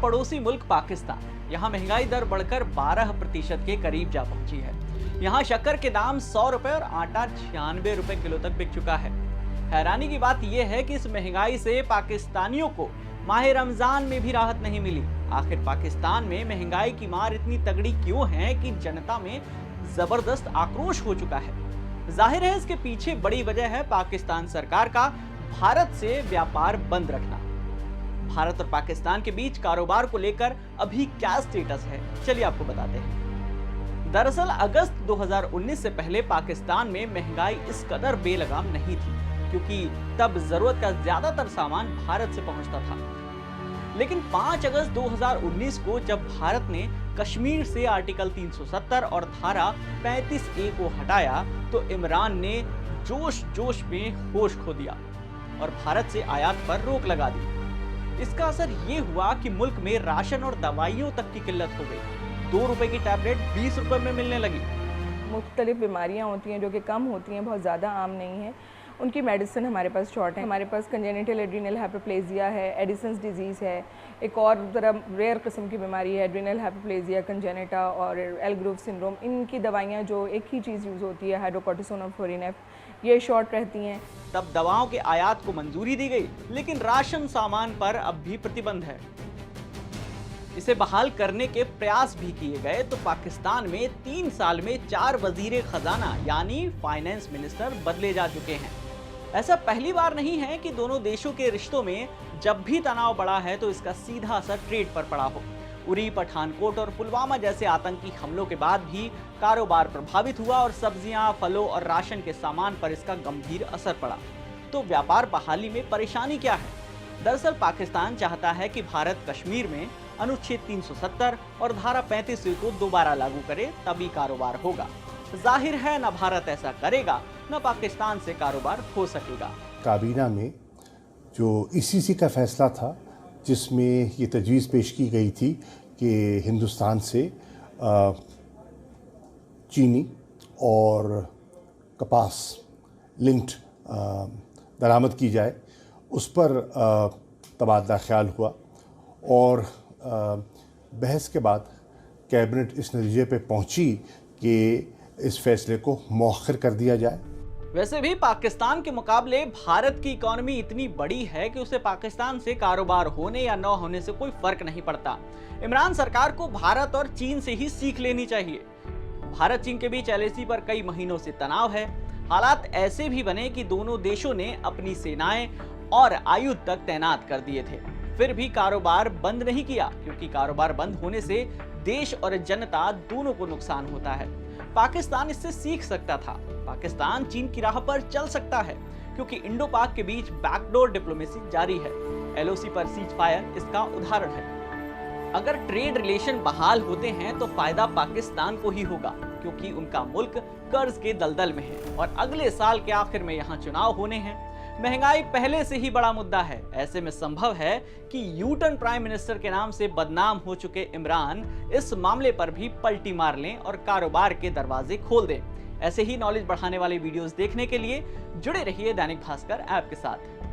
पड़ोसी मुल्क पाकिस्तान, यहाँ महंगाई दर बढ़कर 12% के करीब जा पहुंची है। यहाँ शक्कर के दाम 100 रुपए और आटा 96 रुपए किलो तक बिक चुका है। हैरानी की बात यह है कि इस महंगाई से पाकिस्तानियों को माह रमजान में भी राहत नहीं मिली। आखिर पाकिस्तान में महंगाई की मार इतनी तगड़ी क्यों है कि जनता में जबरदस्त आक्रोश हो चुका है। जाहिर है इसके पीछे बड़ी वजह है पाकिस्तान सरकार का भारत से व्यापार बंद रखना। भारत और पाकिस्तान के बीच कारोबार को लेकर अभी क्या स्टेटस है, चलिए आपको बताते हैं। दरअसल अगस्त 2019 से पहले पाकिस्तान में महंगाई इस कदर बेलगाम नहीं थी, क्योंकि तब जरूरत का ज्यादातर सामान भारत से पहुंचता था। लेकिन 5 अगस्त 2019 को जब भारत ने कश्मीर से आर्टिकल 370 और धारा 35A को हटाया तो इमरान ने जोश जोश में होश खो दिया और भारत से आयात पर रोक लगा दी। इसका असर ये हुआ कि मुल्क में राशन और दवाइयों तक की किल्लत हो गई। 2 रुपए की टैबलेट 20 रुपए में मिलने लगी। मुख्तलिफ बीमारियां होती हैं जो कि कम होती हैं, बहुत ज़्यादा आम नहीं है, उनकी मेडिसिन हमारे पास शॉर्ट है। हमारे पास कंजेनिटल एड्रीनल हाइपरप्लेजिया है, एडिसन्स डिजीज़ है, एक और ज़रा रेयर किस्म की बीमारी है एड्रीनल हाइपरप्लेजिया कंजेनिटा और एल ग्रूव सिंड्रोम। इनकी दवाइयाँ जो एक ही चीज़ यूज़ होती है हाइड्रोकोर्टिसोन और फ्लोरिनेफ, ये शॉर्ट रहती हैं। तब दवाओं के आयात को मंजूरी दी गई, लेकिन राशन सामान पर अब भी प्रतिबंध है। इसे बहाल करने के प्रयास भी किए गए तो पाकिस्तान में 3 साल में 4 वजीर खजाना यानी फाइनेंस मिनिस्टर बदले जा चुके हैं। ऐसा पहली बार नहीं है कि दोनों देशों के रिश्तों में जब भी तनाव बढ़ा है तो इसका सीधा असर ट्रेड पर पड़ा हो। उरी, पठानकोट और पुलवामा जैसे आतंकी हमलों के बाद भी कारोबार प्रभावित हुआ और सब्जियां, फलों और राशन के सामान पर इसका गंभीर असर पड़ा। तो व्यापार बहाली में परेशानी क्या है? दरअसल पाकिस्तान चाहता है कि भारत कश्मीर में अनुच्छेद 370 और धारा 35 को दोबारा लागू करे, तभी कारोबार होगा। जाहिर है न भारत ऐसा करेगा न पाकिस्तान से कारोबार हो सकेगा। काबीना में जो ईसीसी का फैसला था जिसमें ये तजवीज़ पेश की गई थी कि हिंदुस्तान से चीनी और कपास लिंक्ड दरामद की जाए, उस पर तबादला ख्याल हुआ और बहस के बाद कैबिनेट इस नतीजे पे पहुंची कि इस फैसले को मौखर कर दिया जाए। वैसे भी पाकिस्तान के मुकाबले भारत की इकॉनमी इतनी बड़ी है कि उसे पाकिस्तान से कारोबार होने या न होने से कोई फर्क नहीं पड़ता। इमरान सरकार को भारत और चीन से ही सीख लेनी चाहिए। भारत चीन के बीच एलएसी पर कई महीनों से तनाव है। हालात ऐसे भी बने कि दोनों देशों ने अपनी सेनाएं और आयुध तक तैनात कर दिए थे, फिर भी कारोबार बंद नहीं किया, क्योंकि कारोबार बंद होने से देश और जनता दोनों को नुकसान होता है। पाकिस्तान इससे सीख सकता था। पाकिस्तान चीन की राह पर चल सकता है, क्योंकि इंडो पाक के बीच बैकडोर डिप्लोमेसी जारी है। एलओसी पर सीज फायर इसका उदाहरण है। अगर ट्रेड रिलेशन बहाल होते हैं तो फायदा पाकिस्तान को ही होगा, क्योंकि उनका मुल्क कर्ज के दलदल में है और अगले साल के आखिर में यहाँ चुनाव होने हैं। महंगाई पहले से ही बड़ा मुद्दा है। ऐसे में संभव है कि यूटर्न प्राइम मिनिस्टर के नाम से बदनाम हो चुके इमरान इस मामले पर भी पलटी मार लें और कारोबार के दरवाजे खोल दें। ऐसे ही नॉलेज बढ़ाने वाले वीडियोस देखने के लिए जुड़े रहिए दैनिक भास्कर ऐप के साथ।